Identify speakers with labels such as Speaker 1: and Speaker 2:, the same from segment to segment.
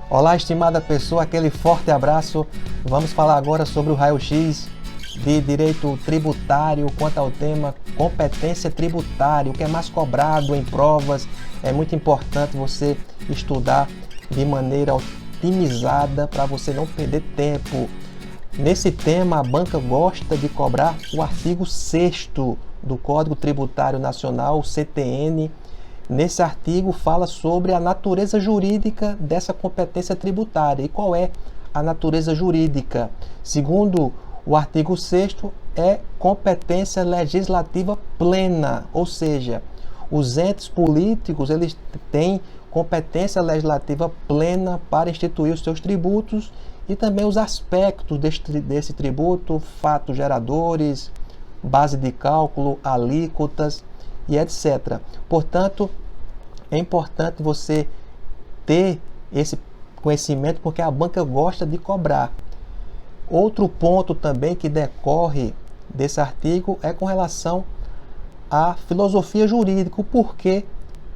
Speaker 1: Olá, estimada pessoa, aquele forte abraço. Vamos falar agora sobre o raio-x de direito tributário quanto ao tema competência tributária, o que é mais cobrado em provas. É muito importante você estudar de maneira otimizada para você não perder tempo. Nesse tema, a banca gosta de cobrar o artigo 6º do Código Tributário Nacional, o CTN. Nesse artigo fala sobre a natureza jurídica dessa competência tributária. E qual é a natureza jurídica? Segundo o artigo 6º, é competência legislativa plena, ou seja, os entes políticos eles têm competência legislativa plena para instituir os seus tributos e também os aspectos desse tributo, fatos geradores, base de cálculo, alíquotas e etc. Portanto, é importante você ter esse conhecimento porque a banca gosta de cobrar. Outro ponto também que decorre desse artigo é com relação à filosofia jurídica, o porquê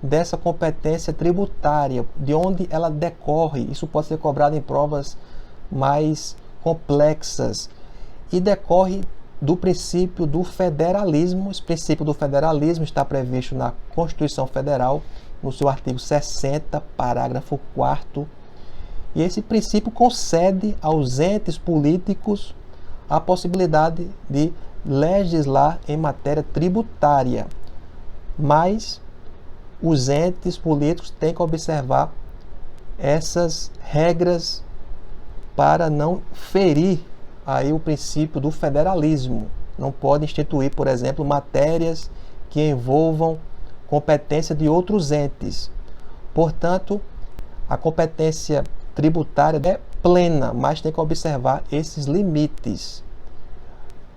Speaker 1: dessa competência tributária, de onde ela decorre. Isso pode ser cobrado em provas mais complexas e decorre do princípio do federalismo. Esse princípio do federalismo está previsto na Constituição Federal, no seu artigo 60, parágrafo 4º, e esse princípio concede aos entes políticos a possibilidade de legislar em matéria tributária, mas os entes políticos têm que observar essas regras para não ferir aí o princípio do federalismo. Não pode instituir, por exemplo, matérias que envolvam competência de outros entes. Portanto, a competência tributária é plena, mas tem que observar esses limites.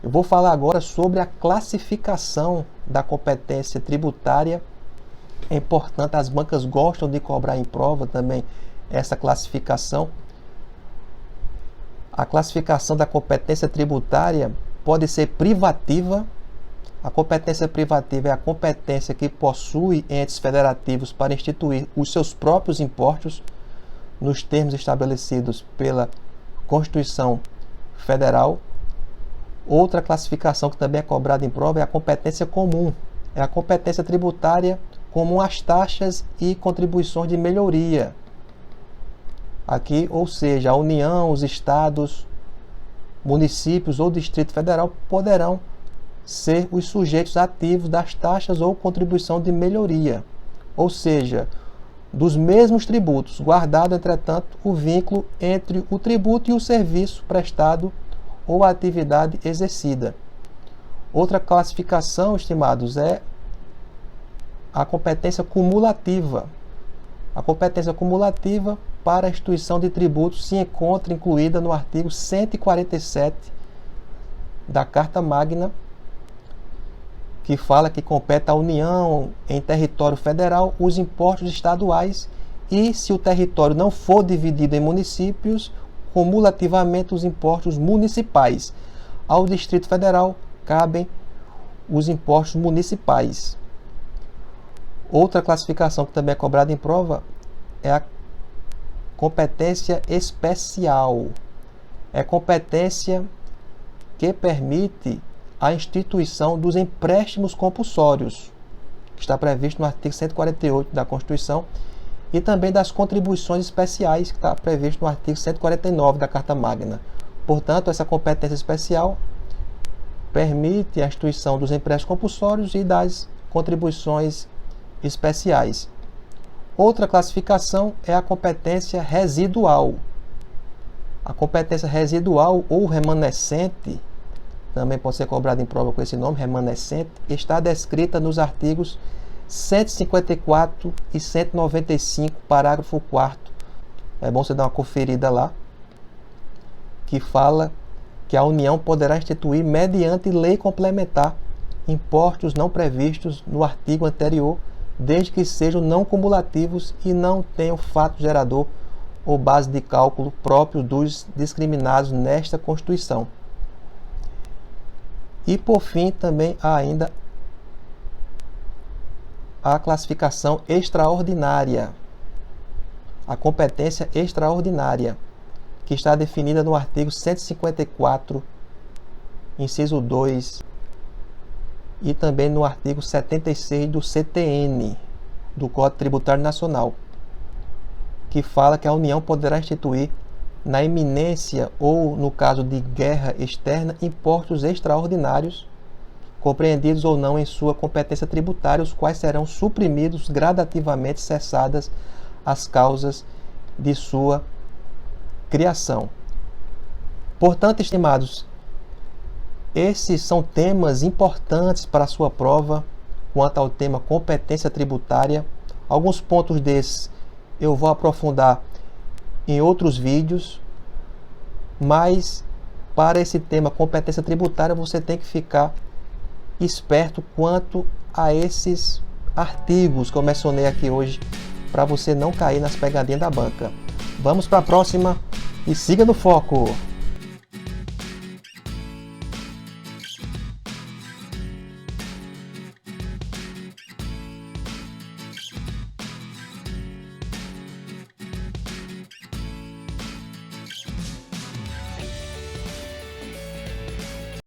Speaker 1: Eu vou falar agora sobre a classificação da competência tributária. É importante, as bancas gostam de cobrar em prova também essa classificação. A classificação da competência tributária pode ser privativa. A competência privativa é a competência que possui entes federativos para instituir os seus próprios impostos nos termos estabelecidos pela Constituição Federal. Outra classificação que também é cobrada em prova é a competência comum. É a competência tributária comum às taxas e contribuições de melhoria. Aqui, ou seja, a União, os estados, municípios ou Distrito Federal poderão ser os sujeitos ativos das taxas ou contribuição de melhoria, ou seja, dos mesmos tributos, guardado, entretanto, o vínculo entre o tributo e o serviço prestado ou a atividade exercida. Outra classificação, estimados, é a competência cumulativa. A competência cumulativa para a instituição de tributos se encontra incluída no artigo 147 da Carta Magna, que fala que compete à União em território federal os impostos estaduais e, se o território não for dividido em municípios, cumulativamente os impostos municipais. Ao Distrito Federal cabem os impostos municipais. Outra classificação que também é cobrada em prova é a competência especial. É competência que permite a instituição dos empréstimos compulsórios, que está previsto no artigo 148 da Constituição, e também das contribuições especiais, que está previsto no artigo 149 da Carta Magna. Portanto, essa competência especial permite a instituição dos empréstimos compulsórios e das contribuições especiais. Outra classificação é a competência residual. A competência residual ou remanescente, também pode ser cobrada em prova com esse nome, remanescente, está descrita nos artigos 154 e 195, parágrafo 4º. É bom você dar uma conferida lá, que fala que a União poderá instituir, mediante lei complementar, impostos não previstos no artigo anterior, desde que sejam não cumulativos e não tenham fato gerador ou base de cálculo próprio dos discriminados nesta Constituição. E, por fim, também há ainda a classificação extraordinária. a competência extraordinária, que está definida no artigo 154, inciso 2, e também no artigo 76 do CTN, do Código Tributário Nacional, que fala que a União poderá instituir, na iminência ou no caso de guerra externa, impostos extraordinários, compreendidos ou não em sua competência tributária, os quais serão suprimidos gradativamente, cessadas as causas de sua criação. Portanto, estimados, esses são temas importantes para a sua prova quanto ao tema competência tributária. Alguns pontos desses eu vou aprofundar em outros vídeos, mas para esse tema competência tributária você tem que ficar esperto quanto a esses artigos que eu mencionei aqui hoje, para você não cair nas pegadinhas da banca. Vamos para a próxima e siga no foco!